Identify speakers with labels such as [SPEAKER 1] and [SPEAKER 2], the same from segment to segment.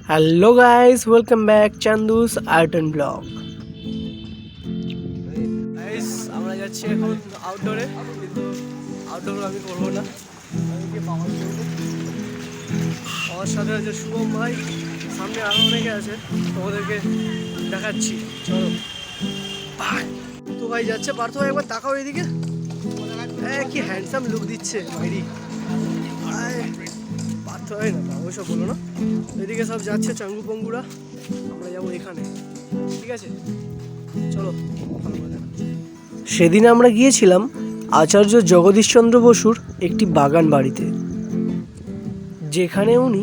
[SPEAKER 1] Hello guys, welcome back Chandu's art and blog. Guys, আমরা যাচ্ছি এখন আউটডোরে, কিন্তু আউটডোর আমি করবো না, আমি গিয়ে পাওয়ার করবো। আমার সাথে আছে শুভম ভাই, সামনে আরও অনেকে আছে, তোমাদেরকে দেখাচ্ছি। চলো তো ভাই যাচ্ছে। পার্থ ভাই একবার তাকাও এদিকে, কি হ্যান্ডসাম লুক দিচ্ছে ভাইরি। পার্থ ভাই না, ওইসব বলো না। এদিকে সব যাচ্ছে চাঙ্গু পঙ্গুরা, আমরা যাবো এখানে, ঠিক আছে? চলো। সেদিন আমরা গিয়েছিলাম আচার্য জগদীশচন্দ্র বসুর একটি বাগান বাড়িতে, যেখানে উনি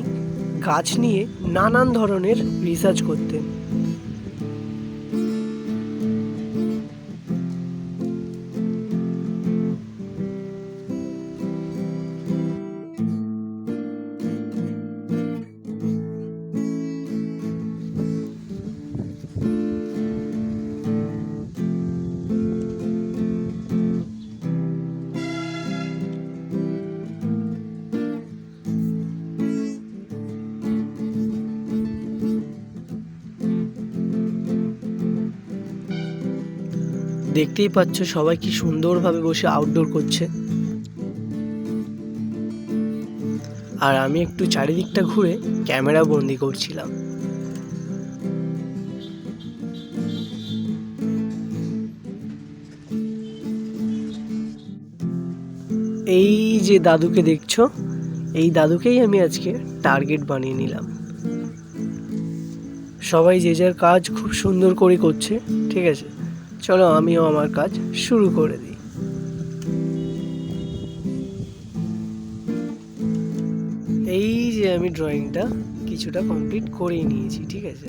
[SPEAKER 1] গাছ নিয়ে নানান ধরনের রিসার্চ করতেন। দেখতেই পাচ্ছ সবাই কি সুন্দরভাবে বসে আউটডোর করছে, আর আমি একটু চারিদিকটা ঘুরে ক্যামেরা বন্দি করছিলাম। এই যে দাদুকে দেখছো, এই দাদুকেই আমি আজকে টার্গেট বানিয়ে নিলাম। সবাই যে যার কাজ খুব সুন্দর করে করছে, ঠিক আছে? চলো আমিও আমার কাজ শুরু করে দিই। এই যে আমি ড্রয়িংটা কিছুটা কমপ্লিট করেই নিয়েছি, ঠিক আছে?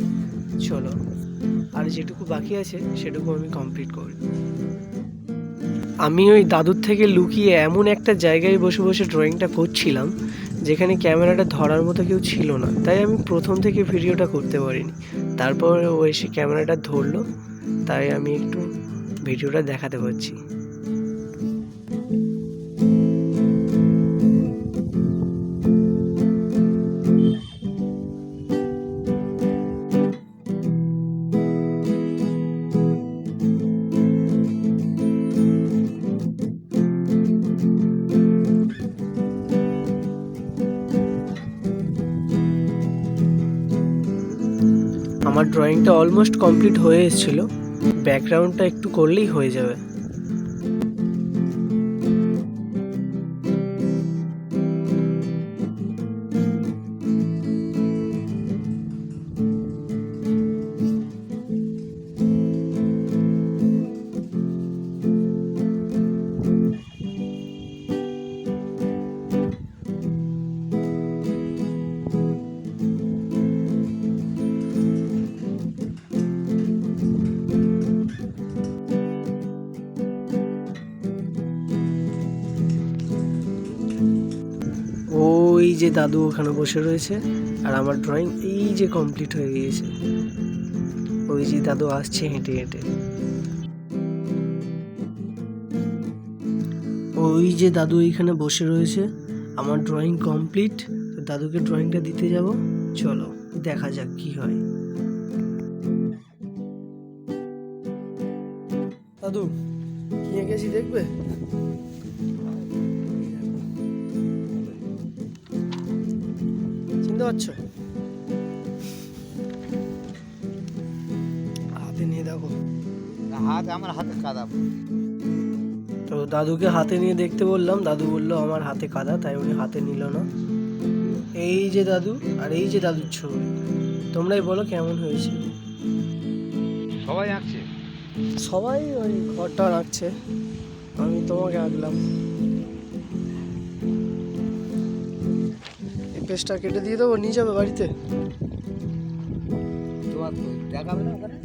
[SPEAKER 1] চলো, আর যেটুকু বাকি আছে সেটুকু আমি কমপ্লিট করি। আমি ওই দাদুর থেকে লুকিয়ে এমন একটা জায়গায় বসে বসে ড্রয়িংটা করছিলাম যেখানে ক্যামেরাটা ধরার মতো কেউ ছিল না, তাই আমি প্রথম থেকে ভিডিওটা করতে পারিনি। তারপর ও এসে ক্যামেরাটা ধরলো, তাই আমি একটু ভিডিওটা দেখাতে পারছি। আমার ড্রয়িংটা অলমোস্ট কমপ্লিট হয়ে এসেছিল, ব্যাকগ্রাউন্ডটা একটু করলেই হয়ে যাবে। ওই যে দাদু ওখানে বসে রয়েছে, আর আমার ড্রয়িং এই যে কমপ্লিট হয়ে গিয়েছে। ওই যে দাদু আসছে হেঁটে হেঁটে। ওই যে দাদু এইখানে বসে রয়েছে, আমার ড্রয়িং কমপ্লিট। দাদুকে ড্রয়িংটা দিতে যাব, চলো দেখা যাক কি হয়। দাদু কি এঁকেছি দেখবে? চিনতে পারছো? হাতে নিয়ে দেখো।
[SPEAKER 2] হাত আমার হাতে কাদা।
[SPEAKER 1] তো দাদুকে হাতে নিয়ে দেখতে বললাম, দাদু বললো আমার হাতে কাদা, তাই উনি হাতে নিল না। এই যে দাদু, আর এই যে দাদুর ছবি। তোমরাই বলো কেমন হয়েছে?
[SPEAKER 2] সবাই আঁকছে।
[SPEAKER 1] সবাই ওই ঘরটা আঁকছে, আমি তোমাকে আঁকলাম। এই পেজটা কেটে দিয়ে দেবো, নিয়ে যাবে বাড়িতে?
[SPEAKER 2] তোমার দেখাবে না ওখানে?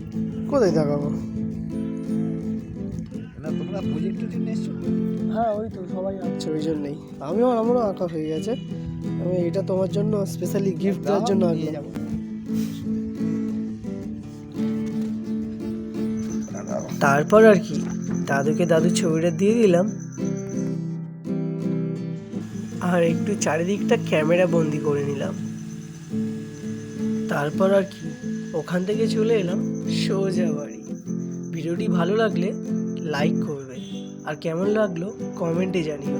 [SPEAKER 1] কোথায় দেখাবো?
[SPEAKER 2] না তোমরা প্রজেক্ট নিয়ে এসছো?
[SPEAKER 1] হ্যাঁ ওই তো সবাই আঁকছে, ওই জন্যই আমারও আঁকা হয়ে গেছে। আমি এটা তোমার জন্য স্পেশালি গিফট দেওয়ার জন্য আঁকলাম। তারপর আর কি, দাদুকে দাদুর ছবিটা দিয়ে দিলাম, আর একটু চারিদিকটা ক্যামেরা বন্দি করে নিলাম। তারপর আর কি, ওখান থেকে চলে এলাম সোজা বাড়ি। ভিডিওটি ভালো লাগলে লাইক করবে, আর কেমন লাগলো কমেন্টে জানিও।